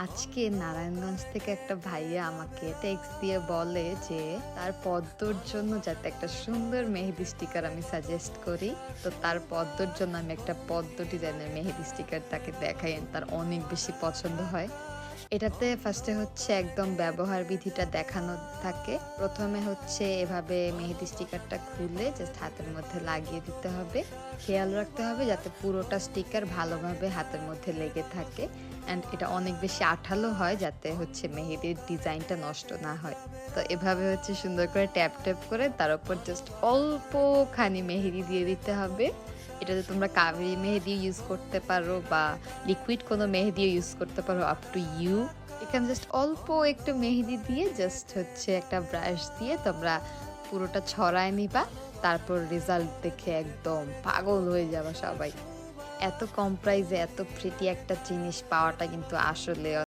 আজকে নারায়ণগঞ্জ থেকে একটা ভাইয়া আমাকে টেক্সট দিয়ে বলে যে তার পদ্মর জন্য যাতে একটা সুন্দর মেহেদি স্টিকার আমি সাজেস্ট করি। তো তার পদ্মর জন্য আমি একটা পদ্ম ডিজাইনের মেহেদি স্টিকার তাকে দেখাই, and তার অনেক বেশি পছন্দ হয়। এটাতে ফার্স্টে হচ্ছে একদম ব্যবহার বিধিটা দেখানো থাকে। প্রথমে হচ্ছে এভাবে মেহেদি স্টিকারটা খুলে জাস্ট হাতের মধ্যে লাগিয়ে দিতে হবে। খেয়াল রাখতে হবে যাতে পুরোটা স্টিকার ভালোভাবে হাতের মধ্যে লেগে থাকে, অ্যান্ড এটা অনেক বেশি আঠালো হয় যাতে হচ্ছে মেহেদির ডিজাইনটা নষ্ট না হয়। তো এভাবে হচ্ছে সুন্দর করে ট্যাপ ট্যাপ করে তার উপর জাস্ট অল্পখানি মেহেদি দিয়ে দিতে হবে। এটাতে তোমরা কাবেরি মেহেদি ইউজ করতে পারো বা লিকুইড কোনো মেহেদিও ইউজ করতে পারো, আপ টু ইউ। এখানে জাস্ট অল্প একটু মেহেদি দিয়ে জাস্ট হচ্ছে একটা ব্রাশ দিয়ে তোমরা পুরোটা ছড়ায় নিবা। তারপর রেজাল্ট দেখে একদম পাগল হয়ে যাবে সবাই। এত কম প্রাইসে এত প্রিটি একটা জিনিস পাওয়াটা কিন্তু আসলে